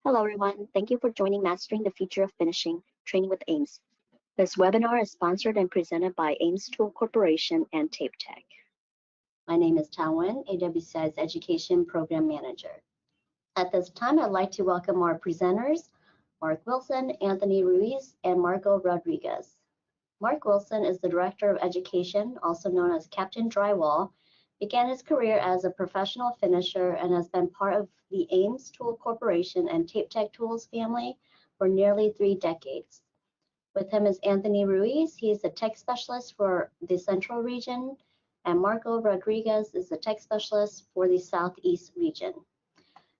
Hello, everyone. Thank you for joining Mastering the Future of Finishing, Training with AMES. This webinar is sponsored and presented by AMES Tool Corporation and TapeTech. My name is Tao Wen, AWCI's Education Program Manager. At this time, I'd like to welcome our presenters, Mark Wilson, Anthony Ruiz, and Marco Rodriguez. Mark Wilson is the Director of Education, also known as Captain Drywall, began his career as a professional finisher and has been part of the AMES Tool Corporation and TapeTech Tools family for nearly 3 decades. With him is Anthony Ruiz. He is the tech specialist for the Central region, and Marco Rodriguez is the tech specialist for the Southeast region.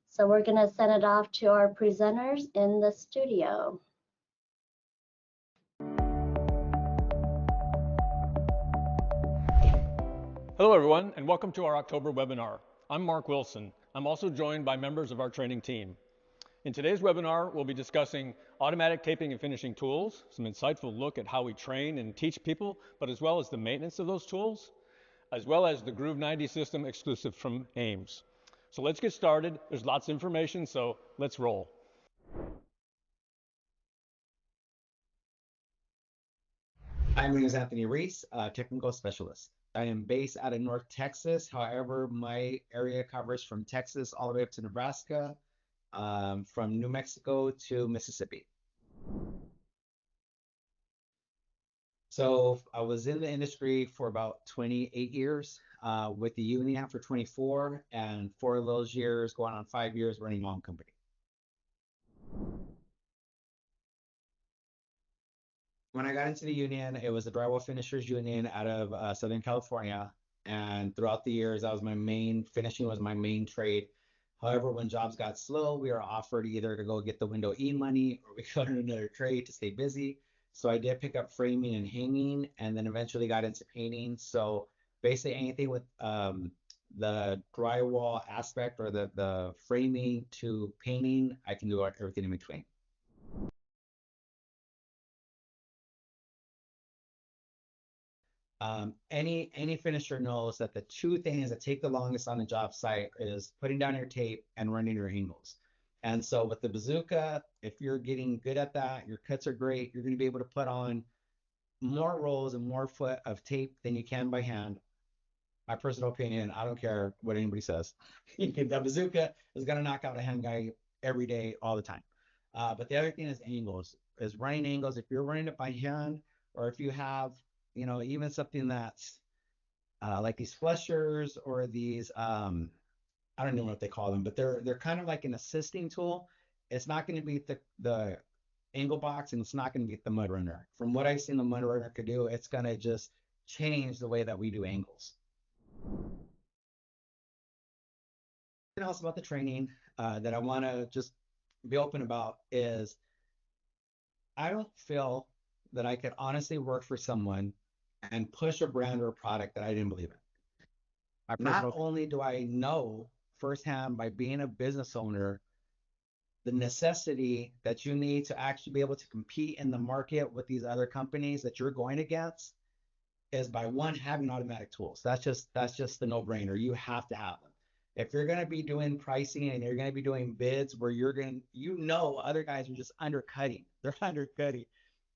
So we're going to send it off to our presenters in the studio. Hello everyone, and welcome to our October webinar. I'm Mark Wilson. I'm also joined by members of our training team. In today's webinar, we'll be discussing automatic taping and finishing tools, some insightful look at how we train and teach people, but as well as the maintenance of those tools, as well as the Groove 90 system exclusive from AMES. So let's get started. There's lots of information, so let's roll. My name is Anthony Ruiz, technical specialist. I am based out of North Texas. However, my area covers from Texas all the way up to Nebraska, from New Mexico to Mississippi. So I was in the industry for about 28 years, with the union for 24, and 4 of those years, going on 5 years, running my own company. When I got into the union, it was the Drywall Finishers Union out of Southern California. And throughout the years, that was my main, finishing was my main trade. However, when jobs got slow, we were offered either to go get the window E money or we go to another trade to stay busy. So I did pick up framing and hanging, and then eventually got into painting. So basically anything with the drywall aspect or the framing to painting, I can do everything in between. Any finisher knows that the 2 things that take the longest on the job site is putting down your tape and running your angles. And so with the bazooka, if you're getting good at that, your cuts are great, you're going to be able to put on more rolls and more foot of tape than you can by hand. My personal opinion, I don't care what anybody says. The bazooka is going to knock out a hand guy every day, all the time. But the other thing is angles, is running angles. If you're running it by hand, or if you have, you know, even something that's like these flushers or these, I don't know what they call them, but they're kind of like an assisting tool. It's not going to beat the angle box, and it's not going to beat the mud runner. From what I've seen the mud runner could do, it's going to just change the way that we do angles. Something else about the training that I want to just be open about is I don't feel that I could honestly work for someone and push a brand or a product that I didn't believe in. Not only do I know firsthand by being a business owner the necessity that you need to actually be able to compete in the market with these other companies that you're going against is by one, having automatic tools. That's just the no-brainer. You have to have them. If you're going to be doing pricing and you're going to be doing bids where you're going to, you know, other guys are just undercutting. They're undercutting.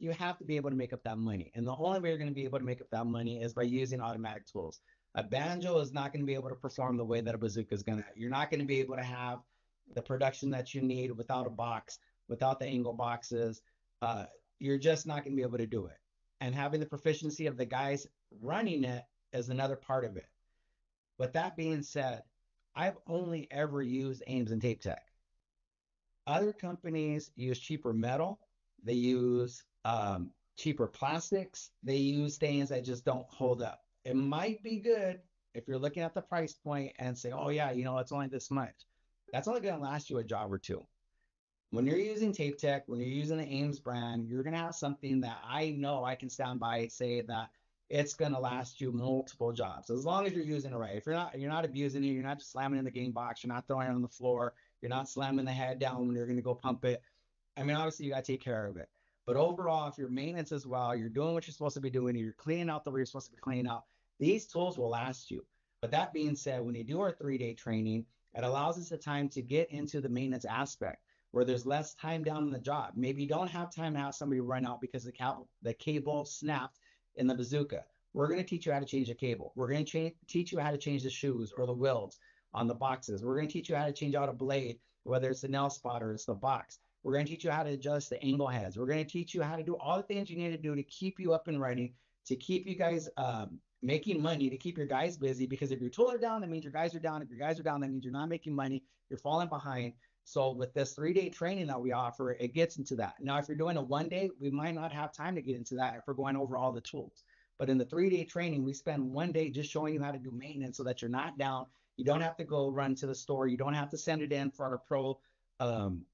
You have to be able to make up that money. And the only way you're going to be able to make up that money is by using automatic tools. A banjo is not going to be able to perform the way that a bazooka is going to. You're not going to be able to have the production that you need without a box, without the angle boxes. You're just not going to be able to do it. And having the proficiency of the guys running it is another part of it. With that being said, I've only ever used AMES and TapeTech. Other companies use cheaper metal. They use cheaper plastics. They use things that just don't hold up. It might be good if you're looking at the price point and say, oh yeah, you know, it's only this much. That's only going to last you a job or 2. When you're using TapeTech, when you're using the AMES brand, you're going to have something that I know I can stand by and say that it's going to last you multiple jobs, as long as you're using it right. If you're not abusing it, you're not just slamming in the game box, you're not throwing it on the floor, you're not slamming the head down when you're going to go pump it. I mean, obviously you got to take care of it. But overall, if your maintenance as well, you're doing what you're supposed to be doing, you're cleaning out the way you're supposed to be cleaning out, these tools will last you. But that being said, when you do our 3-day training, it allows us the time to get into the maintenance aspect. where there's less time down on the job. Maybe you don't have time to have somebody run out because the cable snapped in the bazooka. We're going to teach you how to change the cable. We're going to teach you how to change the shoes or the wheels on the boxes. We're going to teach you how to change out a blade, whether it's the nail spot or it's the box. We're going to teach you how to adjust the angle heads. We're going to teach you how to do all the things you need to do to keep you up and running, to keep you guys making money, to keep your guys busy. Because if your tools are down, that means your guys are down. If your guys are down, that means you're not making money. You're falling behind. So with this 3-day training that we offer, it gets into that. Now, if you're doing a 1-day, we might not have time to get into that if we're going over all the tools. But in the 3-day training, we spend 1 day just showing you how to do maintenance so that you're not down. You don't have to go run to the store. You don't have to send it in for our pro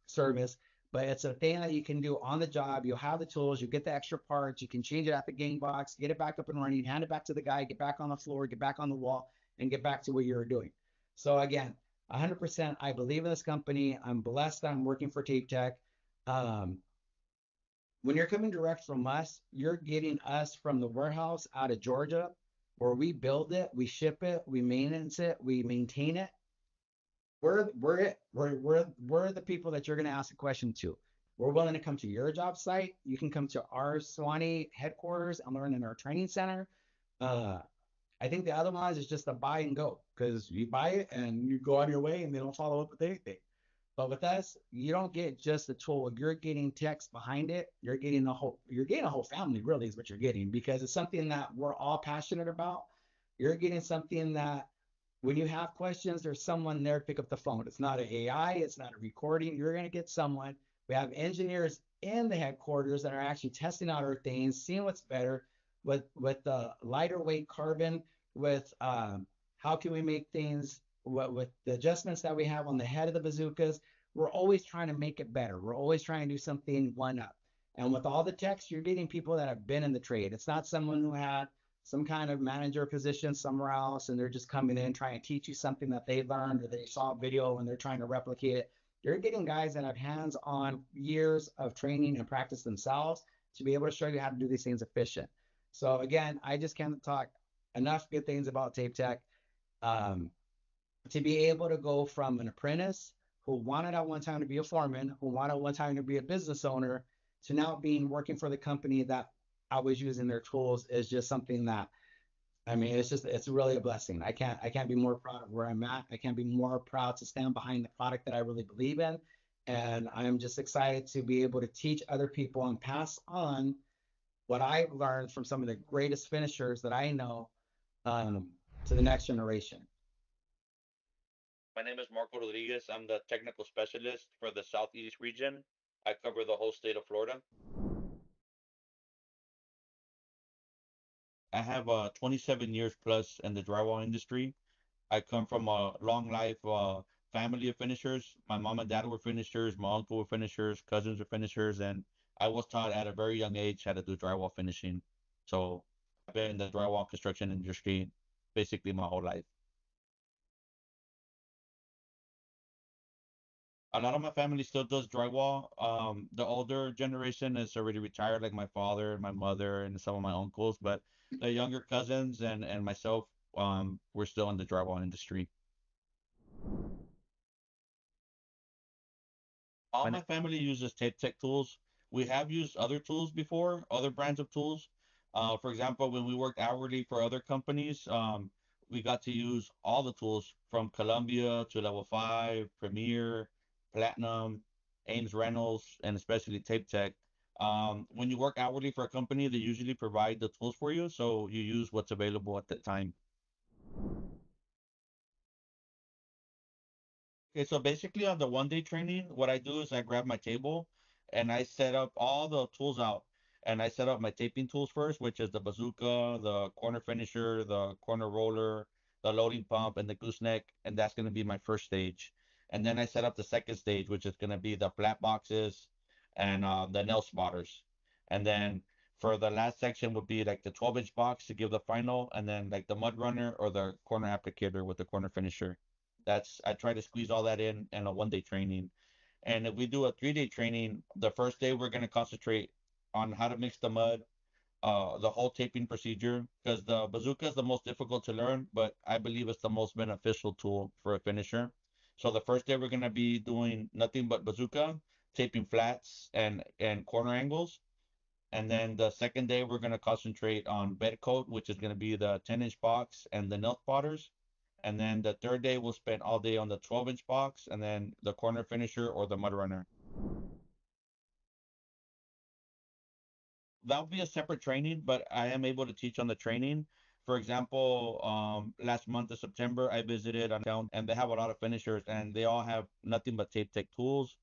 service. But it's a thing that you can do on the job. You'll have the tools, you get the extra parts, you can change it at the game box, get it back up and running, hand it back to the guy, get back on the floor, get back on the wall, and get back to what you were doing. So again, 100%, I believe in this company. I'm blessed that I'm working for TapeTech. When you're coming direct from us, you're getting us from the warehouse out of Georgia, where we build it, we ship it, we maintenance it, we maintain it. We're the people that you're going to ask a question to. We're willing to come to your job site. You can come to our Suwannee headquarters and learn in our training center. I think the other ones is just a buy and go, because you buy it and you go on your way and they don't follow up with anything. But with us, you don't get just the tool. You're getting text behind it. You're getting a whole family, really, is what you're getting, because it's something that we're all passionate about. You're getting something that when you have questions, there's someone there to pick up the phone. It's not an AI, it's not a recording. You're going to get someone. We have engineers in the headquarters that are actually testing out our things, seeing what's better with the lighter weight carbon, with how can we make things, with the adjustments that we have on the head of the bazookas. We're always trying to make it better. We're always trying to do something one up. And with all the techs, you're getting people that have been in the trade. It's not someone who had some kind of manager position somewhere else and they're just coming in trying to teach you something that they learned or they saw a video and they're trying to replicate it. You're getting guys that have hands-on years of training and practice themselves to be able to show you how to do these things efficient. So again, I just can't talk enough good things about TapeTech. To be able to go from an apprentice who wanted at one time to be a foreman, who wanted at one time to be a business owner, to now working for the company that I was using their tools is just something that, I mean, it's really a blessing. I can't be more proud of where I'm at. I can't be more proud to stand behind the product that I really believe in. And I'm just excited to be able to teach other people and pass on what I've learned from some of the greatest finishers that I know to the next generation. My name is Marco Rodriguez. I'm the technical specialist for the Southeast region. I cover the whole state of Florida. I have 27 years plus in the drywall industry. I come from a long life family of finishers. My mom and dad were finishers, my uncle were finishers, cousins were finishers, and I was taught at a very young age how to do drywall finishing. So I've been in the drywall construction industry basically my whole life. A lot of my family still does drywall. The older generation is already retired, like my father, my mother, and some of my uncles, but the younger cousins and myself, we're still in the drywall industry. All my family uses TapeTech tools. We have used other tools before, other brands of tools. For example, when we worked hourly for other companies, we got to use all the tools from Columbia to Level 5, Premier, Platinum, Ames Reynolds, and especially TapeTech. When you work hourly for a company, they usually provide the tools for you, so you use what's available at that time. Okay, so basically on the 1-day training, what I do is I grab my table and I set up all the tools out. And I set up my taping tools first, which is the bazooka, the corner finisher, the corner roller, the loading pump, and the gooseneck. And that's going to be my first stage. And then I set up the second stage, which is going to be the flat boxes and the nail spotters. And then for the last section would be like the 12-inch box to give the final, and then like the mud runner or the corner applicator with the corner finisher. I try to squeeze all that in a 1-day training. And if we do a 3-day training, the first day we're going to concentrate on how to mix the mud, the whole taping procedure, because the bazooka is the most difficult to learn, but I believe it's the most beneficial tool for a finisher. So the first day we're going to be doing nothing but bazooka. taping flats and corner angles. And then the second day, we're going to concentrate on bed coat, which is going to be the 10-inch box and the nail spotters. And then the third day, we'll spend all day on the 12-inch box and then the corner finisher or the mud runner. That'll be a separate training, but I am able to teach on the training. For example, last month of September, I visited a town and they have a lot of finishers and they all have nothing but TapeTech tools.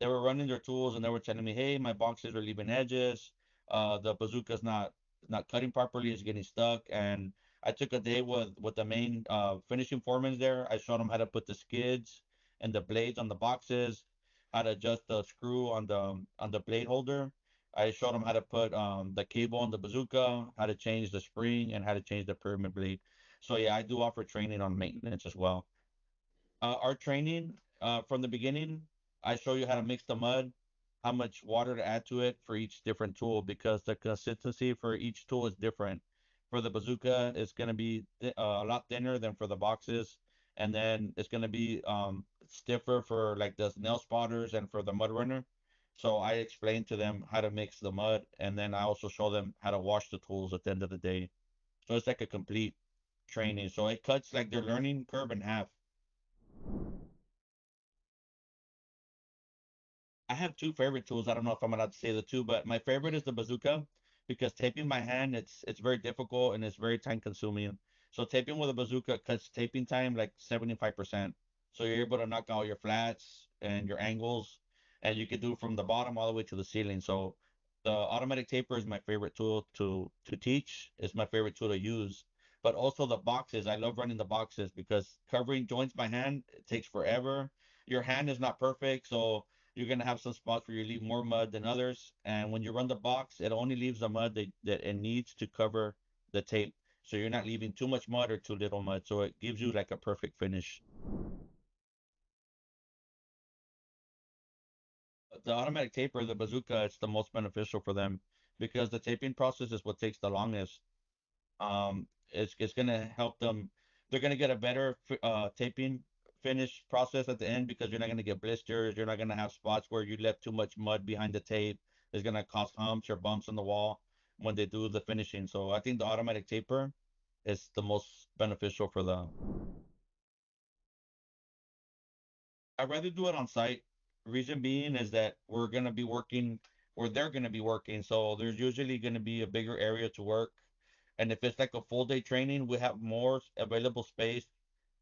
They were running their tools and they were telling me, hey, my boxes are leaving edges. The bazooka's not cutting properly, it's getting stuck. And I took a day with the main finishing foremen there. I showed them how to put the skids and the blades on the boxes, how to adjust the screw on the blade holder. I showed them how to put the cable on the bazooka, how to change the spring, and how to change the pyramid blade. So yeah, I do offer training on maintenance as well. Our training from the beginning, I show you how to mix the mud, how much water to add to it for each different tool because the consistency for each tool is different. For the bazooka, it's going to be a lot thinner than for the boxes, and then it's going to be stiffer for like the nail spotters and for the mud runner. So I explain to them how to mix the mud, and then I also show them how to wash the tools at the end of the day. So it's like a complete training. So it cuts like their learning curve in half. I have two favorite tools. I don't know if I'm allowed to say the two, but my favorite is the bazooka because taping by hand it's very difficult and it's very time consuming. So taping with a bazooka cuts taping time like 75%. So you're able to knock out your flats and your angles, and you can do from the bottom all the way to the ceiling. So the automatic taper is my favorite tool to teach. It's my favorite tool to use. But also the boxes. I love running the boxes because covering joints by hand it takes forever. Your hand is not perfect, so you're gonna have some spots where you leave more mud than others. And when you run the box, it only leaves the mud that it needs to cover the tape. So you're not leaving too much mud or too little mud. So it gives you like a perfect finish. The automatic taper, the bazooka, it's the most beneficial for them because the taping process is what takes the longest. It's gonna help them. They're gonna get a better taping finish process at the end because you're not gonna get blisters. You're not gonna have spots where you left too much mud behind the tape. It's gonna cause humps or bumps on the wall when they do the finishing. So I think the automatic taper is the most beneficial for the. I'd rather do it on site. Reason being is that we're gonna be working where they're gonna be working, so there's usually gonna be a bigger area to work. And if it's like a full day training, we have more available space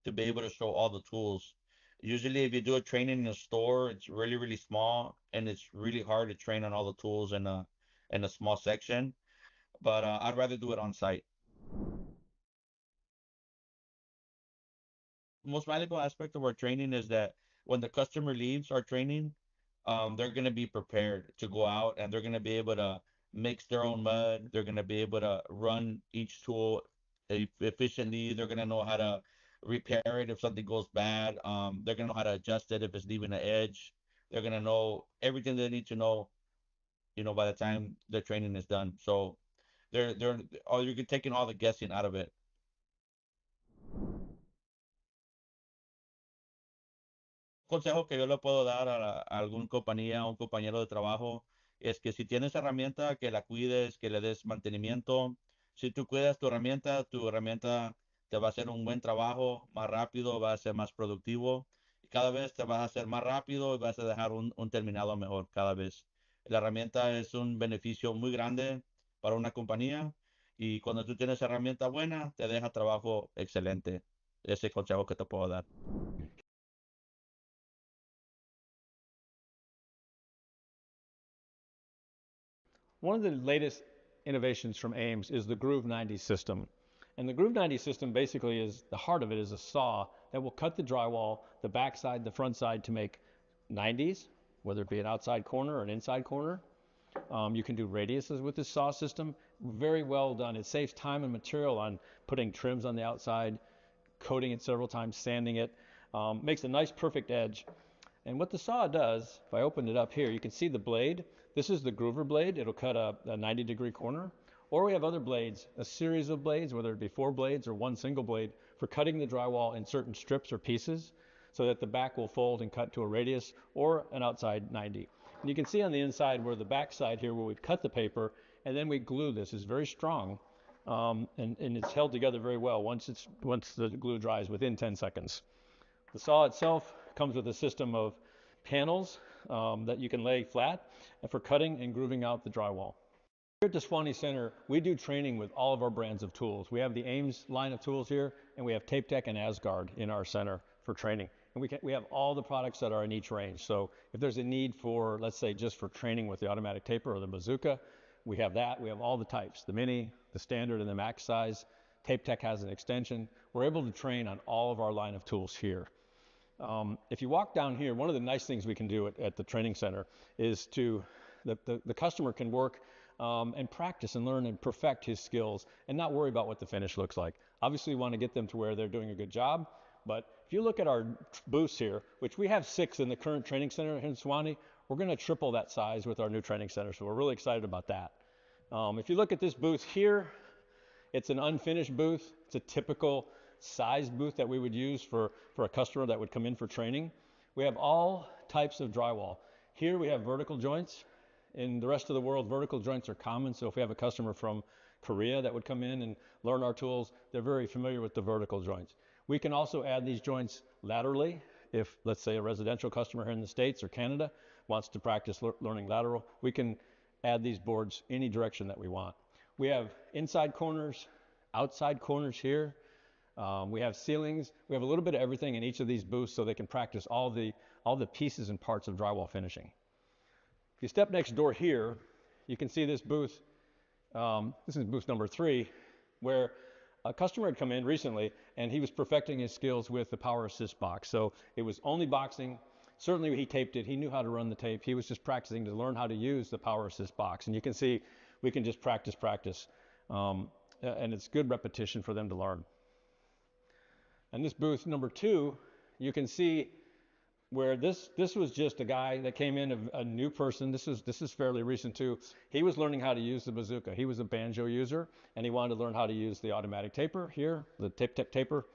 to be able to show all the tools. Usually, if you do a training in a store, it's really, really small and it's really hard to train on all the tools in a small section. But I'd rather do it on site. Most valuable aspect of our training is that when the customer leaves our training, they're going to be prepared to go out and they're going to be able to mix their own mud. They're going to be able to run each tool efficiently. They're going to know how to repair it if something goes bad. They're going to know how to adjust it if it's leaving an edge. They're going to know everything they need to know, by the time the training is done. So you're taking all the guessing out of it. Consejo que yo le puedo dar a algún compañía, a un compañero de trabajo, es que si tienes herramienta, que la cuides, que le des mantenimiento. Si tú cuidas tu herramienta te va a hacer un buen trabajo, más rápido, va a ser más productivo. Y cada vez te vas a hacer más rápido y vas a dejar un terminado mejor cada vez. La herramienta es un beneficio muy grande para una compañía y cuando tú tienes herramienta buena, te deja trabajo excelente. Ese consejo que te puedo dar. One of the latest innovations from AMES is the Groove 90 system. And the Groove 90 system basically is, the heart of it is a saw that will cut the drywall, the back side, the front side to make 90s, whether it be an outside corner or an inside corner. You can do radiuses with this saw system. Very well done. It saves time and material on putting trims on the outside, coating it several times, sanding it. Makes a nice perfect edge. And what the saw does, if I open it up here, you can see the blade. This is the groover blade. It'll cut a 90-degree corner. Or we have other blades, a series of blades, whether it be 4 blades or one single blade, for cutting the drywall in certain strips or pieces. so that the back will fold and cut to a radius or an outside 90. And you can see on the inside where the back side here where we've cut the paper and then we glue this is very strong, and it's held together very well once the glue dries within 10 seconds. The saw itself comes with a system of panels that you can lay flat for cutting and grooving out the drywall. Here at the Sewanee Center, we do training with all of our brands of tools. We have the AMES line of tools here, and we have TapeTech and Asgard in our center for training. And we have all the products that are in each range. So if there's a need for, let's say, just for training with the automatic taper or the bazooka, we have that. We have all the types, the mini, the standard, and the max size. TapeTech has an extension. We're able to train on all of our line of tools here. If you walk down here, one of the nice things we can do at the training center is the customer can work and practice and learn and perfect his skills and not worry about what the finish looks like. Obviously, we want to get them to where they're doing a good job, but if you look at our booths here, which we have 6 in the current training center in Sewanee, we're going to triple that size with our new training center, so we're really excited about that. If you look at this booth here, it's an unfinished booth. It's a typical size booth that we would use for a customer that would come in for training. We have all types of drywall. Here we have vertical joints. In the rest of the world, vertical joints are common, so if we have a customer from Korea that would come in and learn our tools, they're very familiar with the vertical joints. We can also add these joints laterally. If, let's say, a residential customer here in the States or Canada wants to practice learning lateral, we can add these boards any direction that we want. We have inside corners, outside corners here. We have ceilings. We have a little bit of everything in each of these booths so they can practice all the pieces and parts of drywall finishing. If you step next door here, you can see this booth. This is booth number 3, where a customer had come in recently and he was perfecting his skills with the power assist box. So it was only boxing. Certainly he taped it. He knew how to run the tape. He was just practicing to learn how to use the power assist box. And you can see we can just practice. And it's good repetition for them to learn. And this booth number 2, you can see where this was just a guy that came in, a new person. This is fairly recent too. He was learning how to use the bazooka. He was a banjo user, and he wanted to learn how to use the automatic taper here, the TapeTech taper.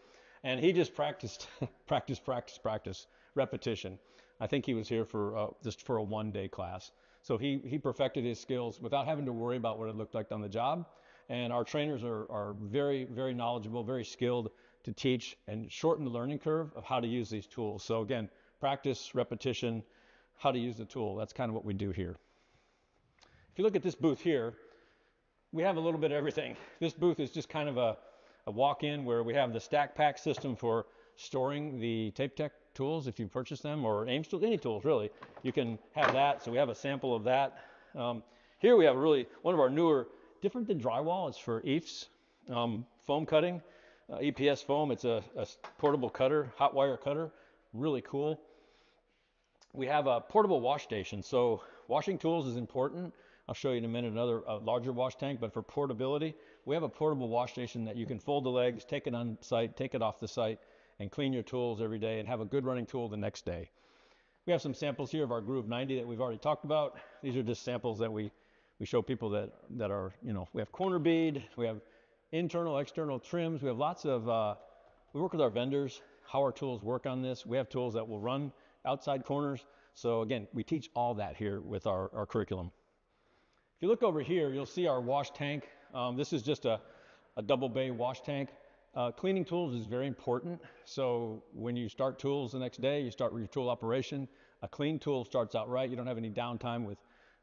And he just practiced, practice, repetition. I think he was here for just for a 1-day class. So he perfected his skills without having to worry about what it looked like on the job. And our trainers are very, very knowledgeable, very skilled to teach and shorten the learning curve of how to use these tools. So again, practice, repetition, how to use the tool. That's kind of what we do here. If you look at this booth here, we have a little bit of everything. This booth is just kind of a walk-in where we have the stack pack system for storing the TapeTech tools if you purchase them, or AMES tools, any tools really. You can have that, so we have a sample of that. Here we have really one of our newer, different than drywall, it's for EIFS, foam cutting, EPS foam. It's a portable cutter, hot wire cutter, really cool. We have a portable wash station, so washing tools is important. I'll show you in a minute another larger wash tank, but for portability, we have a portable wash station that you can fold the legs, take it on site, take it off the site, and clean your tools every day and have a good running tool the next day. We have some samples here of our Groove 90 that we've already talked about. These are just samples that we show people that are, we have corner bead, we have internal, external trims, we have lots of, we work with our vendors, how our tools work on this. We have tools that will run outside corners. So again, we teach all that here with our curriculum. If you look over here, you'll see our wash tank. This is just a double bay wash tank. Cleaning tools is very important. So when you start tools the next day, you start with your tool operation. A clean tool starts out right. You don't have any downtime with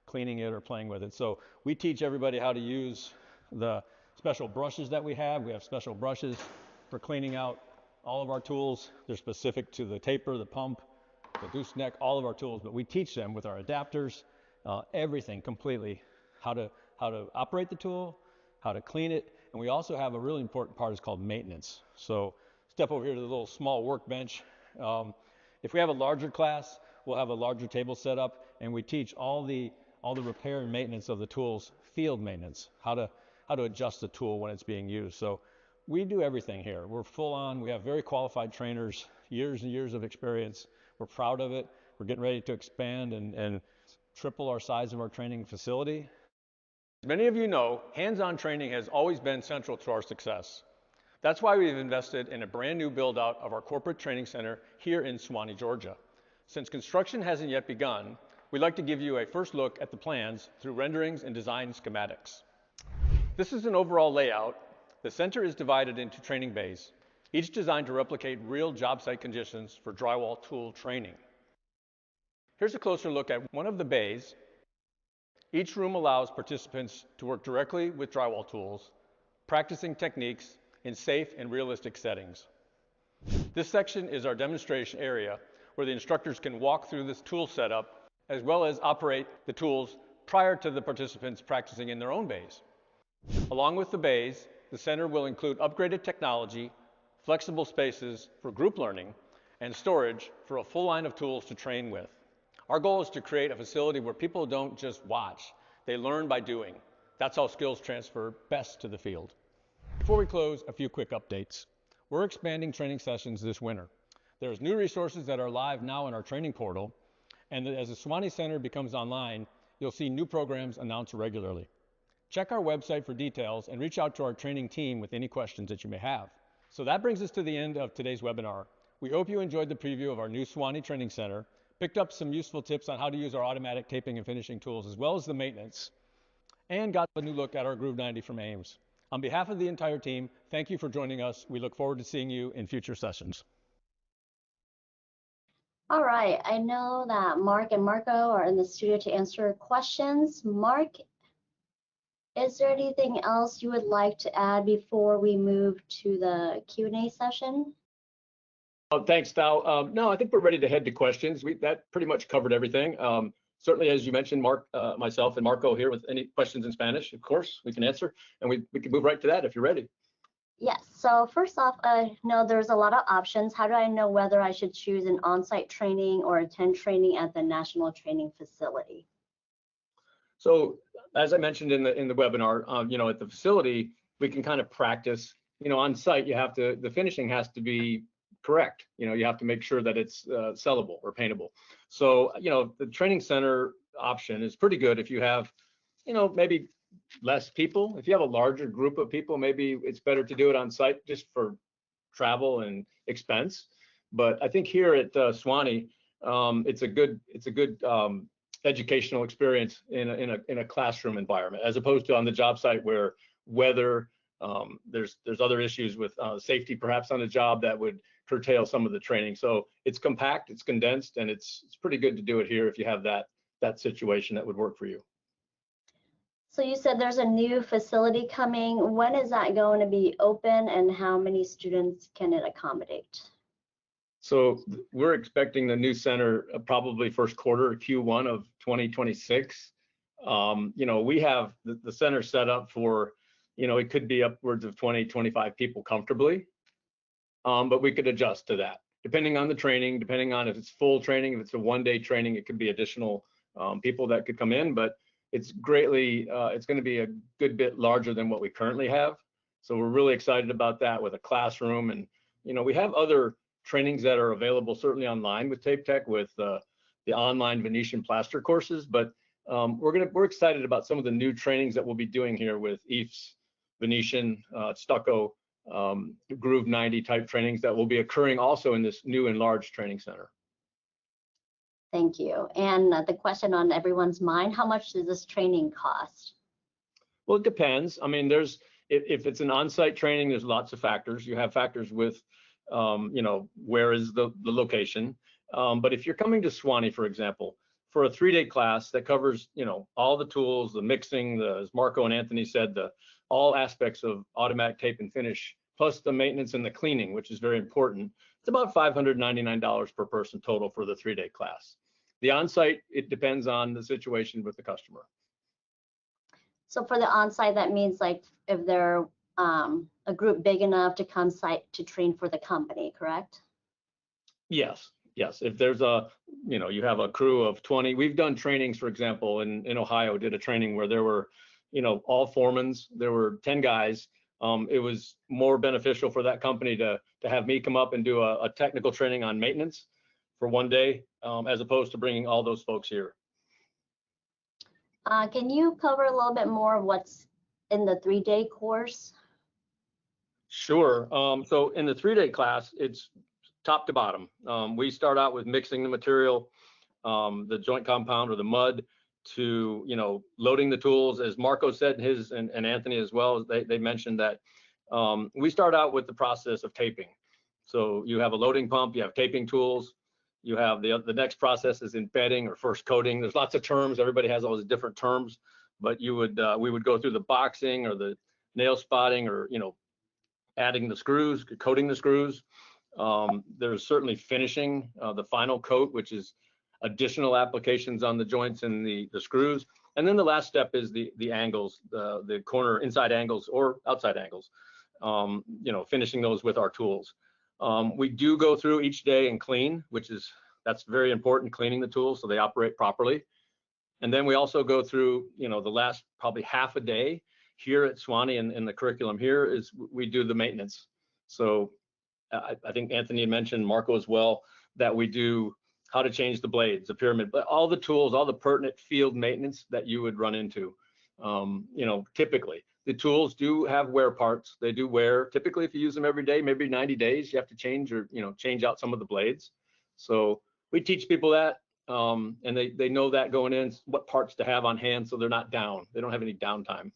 cleaning it or playing with it. So we teach everybody how to use the special brushes that we have. We have special brushes for cleaning out all of our tools. They're specific to the taper, the pump, the gooseneck, all of our tools, but we teach them with our adapters, everything completely, how to operate the tool, how to clean it, and we also have a really important part is called maintenance. So step over here to the little small workbench. If we have a larger class, we'll have a larger table set up, and we teach all the repair and maintenance of the tools, field maintenance, how to adjust the tool when it's being used. So we do everything here. We're full on. We have very qualified trainers, years and years of experience. We're proud of it. We're getting ready to expand and triple our size of our training facility. As many of you know, hands-on training has always been central to our success. That's why we've invested in a brand new build out of our corporate training center here in Suwanee, Georgia. Since construction hasn't yet begun, we'd like to give you a first look at the plans through renderings and design schematics. This is an overall layout. The center is divided into training bays, each designed to replicate real job site conditions for drywall tool training. Here's a closer look at one of the bays. Each room allows participants to work directly with drywall tools, practicing techniques in safe and realistic settings. This section is our demonstration area where the instructors can walk through this tool setup as well as operate the tools prior to the participants practicing in their own bays. Along with the bays, the center will include upgraded technology, flexible spaces for group learning, and storage for a full line of tools to train with. Our goal is to create a facility where people don't just watch, they learn by doing. That's how skills transfer best to the field. Before we close, a few quick updates. We're expanding training sessions this winter. There's new resources that are live now in our training portal, and as the Suwanee Center becomes online, you'll see new programs announced regularly. Check our website for details and reach out to our training team with any questions that you may have. So that brings us to the end of today's webinar. We hope you enjoyed the preview of our new Suwanee Training Center, picked up some useful tips on how to use our automatic taping and finishing tools as well as the maintenance, and got a new look at our Groove 90 from AMES. On behalf of the entire team, thank you for joining us. We look forward to seeing you in future sessions. All right, I know that Mark and Marco are in the studio to answer questions. Mark, is there anything else you would like to add before we move to the Q&A session? Thanks, Thao. No, I think we're ready to head to questions. That pretty much covered everything. Certainly, as you mentioned, Mark, myself, and Marco here with any questions in Spanish, of course, we can answer. And we can move right to that if you're ready. Yes, so first off, I know there's a lot of options. How do I know whether I should choose an on-site training or attend training at the National Training Facility? So as I mentioned in the webinar, at the facility, we can kind of practice, on site, the finishing has to be correct. You have to make sure that it's sellable or paintable. So, the training center option is pretty good if you have, maybe less people. If you have a larger group of people, maybe it's better to do it on site just for travel and expense. But I think here at Suwanee, it's a good educational experience in a classroom environment, as opposed to on the job site where weather, there's other issues with safety perhaps on the job that would curtail some of the training. So it's compact, it's condensed, and it's pretty good to do it here if you have that situation that would work for you. So you said there's a new facility coming. When is that going to be open, and how many students can it accommodate? So we're expecting the new center probably first quarter, Q1 of 2026. We have the center set up for, it could be upwards of 20, 25 people comfortably, but we could adjust to that depending on the training, depending on if it's full training, if it's a one-day training, it could be additional people that could come in, but it's it's going to be a good bit larger than what we currently have. So we're really excited about that with a classroom, and we have other trainings that are available certainly online with TapeTech with the online Venetian plaster courses, but we're excited about some of the new trainings that we'll be doing here with EIFS, Venetian, stucco, Groove 90 type trainings that will be occurring also in this new enlarged training center. Thank you. And the question on everyone's mind, how much does this training cost? Well, it depends. I mean, if it's an on-site training, there's lots of factors. You have factors with, where is the location? But if you're coming to Suwanee, for example, for a 3-day class that covers, all the tools, the mixing, as Marco and Anthony said, all aspects of automatic tape and finish, plus the maintenance and the cleaning, which is very important, it's about $599 per person total for the 3-day class. The on-site, it depends on the situation with the customer. So for the on-site, that means like if they're a group big enough to come site to train for the company, correct? Yes. If there's you have a crew of 20. We've done trainings, for example, in Ohio, did a training where there were, all foremans, there were 10 guys. It was more beneficial for that company to have me come up and do a technical training on maintenance for one day, as opposed to bringing all those folks here. Can you cover a little bit more of what's in the 3-day course? Sure. So in the 3-day class, it's top to bottom. We start out with mixing the material, the joint compound or the mud, to loading the tools. As Marco said, and Anthony as well, they mentioned that we start out with the process of taping. So you have a loading pump, you have taping tools, you have the next process is embedding or first coating. There's lots of terms. Everybody has all these different terms, but we would go through the boxing or the nail spotting, or adding the screws, coating the screws. There's certainly finishing the final coat, which is additional applications on the joints and the screws. And then the last step is the angles, the corner inside angles or outside angles, finishing those with our tools. We do go through each day and clean, that's very important, cleaning the tools so they operate properly. And then we also go through, the last probably half a day here at Suwannee, and the curriculum here is we do the maintenance. So I think Anthony had mentioned, Marco as well, that we do how to change the blades, the pyramid, but all the tools, all the pertinent field maintenance that you would run into. Typically the tools do have wear parts. They do wear. Typically, if you use them every day, maybe 90 days, you have to change out some of the blades. So we teach people that, and they know that going in, what parts to have on hand so they're not down. They don't have any downtime.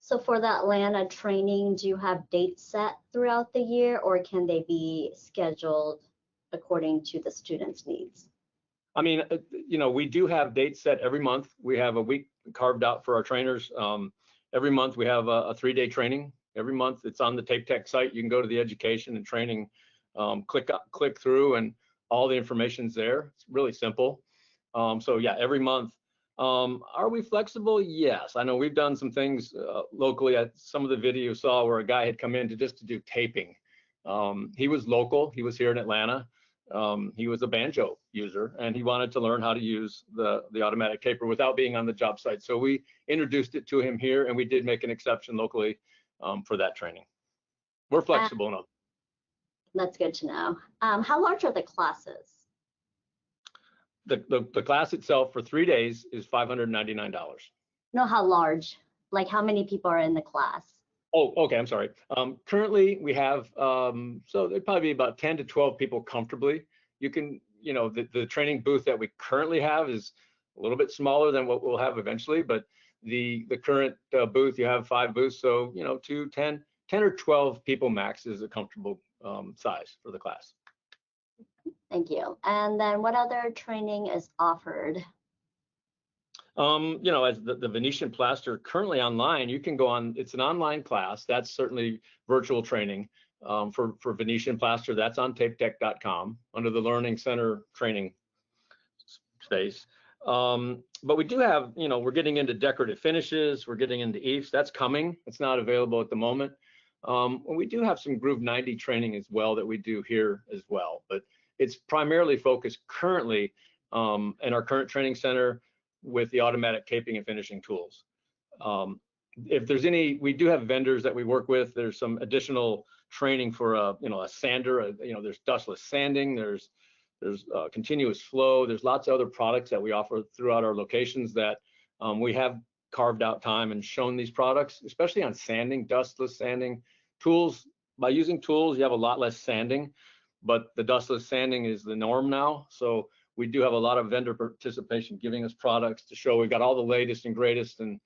So for the Atlanta training, do you have dates set throughout the year, or can they be scheduled according to the students' needs? I mean, we do have dates set every month. We have a week carved out for our trainers. Every month we have a 3-day training. Every month it's on the TapeTech site. You can go to the education and training, click through, and all the information's there. It's really simple. So yeah, every month. Are we flexible? Yes. I know we've done some things locally. Some of the video you saw where a guy had come in to do taping. He was local. He was here in Atlanta. He was a banjo user, and he wanted to learn how to use the automatic taper without being on the job site. So we introduced it to him here, and we did make an exception locally for that training. We're flexible enough. That's good to know. How large are the classes? The class itself for 3 days is $599. No, how large? Like how many people are in the class? Oh, okay. I'm sorry. Currently, we have so there'd probably be about 10 to 12 people comfortably. You can, the training booth that we currently have is a little bit smaller than what we'll have eventually, but the current booth, you have 5 booths, so 10 or 12 people max is a comfortable size for the class. Thank you. And then what other training is offered? As the Venetian plaster currently online, you can go on, it's an online class. That's certainly virtual training for Venetian plaster. That's on tapetech.com under the Learning Center training space. But we do have, we're getting into decorative finishes. We're getting into EIFS. That's coming. It's not available at the moment. And we do have some Groove 90 training as well that we do here as well. But it's primarily focused currently in our current training center with the automatic taping and finishing tools. If there's any, we do have vendors that we work with. There's some additional training for a sander. There's dustless sanding. There's continuous flow. There's lots of other products that we offer throughout our locations that we have carved out time and shown these products, especially on sanding, dustless sanding tools. By using tools, you have a lot less sanding, but the dustless sanding is the norm now. So we do have a lot of vendor participation giving us products to show we've got all the latest and greatest, and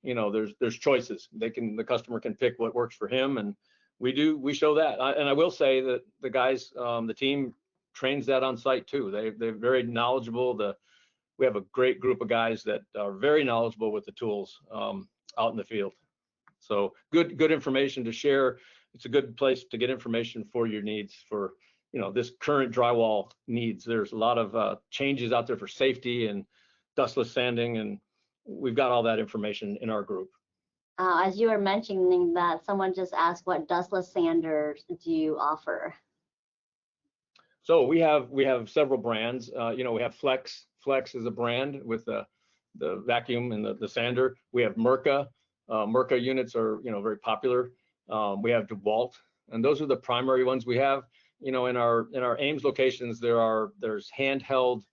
there's choices. The customer can pick what works for him, and we show that. And I will say that the guys, the team trains that on site too. They're very knowledgeable. We have a great group of guys that are very knowledgeable with the tools out in the field. So good information to share. It's a good place to get information for your needs for this current drywall needs. There's a lot of changes out there for safety and dustless sanding, and we've got all that information in our group. As you were mentioning that, someone just asked, what dustless sanders do you offer? So we have several brands. We have Flex. Flex is a brand with the vacuum and the sander. We have Mirka. Mirka units are very popular. We have DeWalt, and those are the primary ones we have. In our Ames locations, there's handheld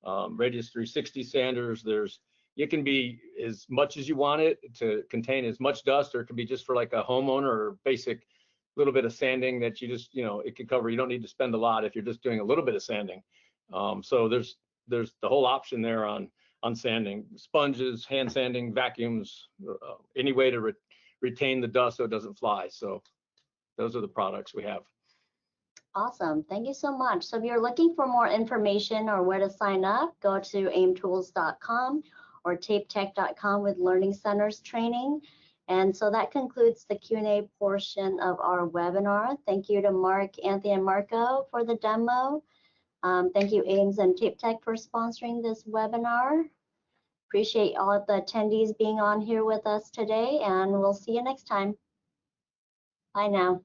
Radius 360 sanders. There's it can be as much as you want it to contain as much dust, or it can be just for like a homeowner or basic little bit of sanding that you just, it can cover. You don't need to spend a lot if you're just doing a little bit of sanding. So there's the whole option there on sanding, sponges, hand sanding, vacuums, any way to retain the dust so it doesn't fly. So those are the products we have. Awesome. Thank you so much. So if you're looking for more information or where to sign up, go to aimtools.com or tapetech.com with Learning Centers training. And so that concludes the Q&A portion of our webinar. Thank you to Mark, Anthony, and Marco for the demo. Thank you, AMES and TapeTech, for sponsoring this webinar. Appreciate all of the attendees being on here with us today, and we'll see you next time. Bye now.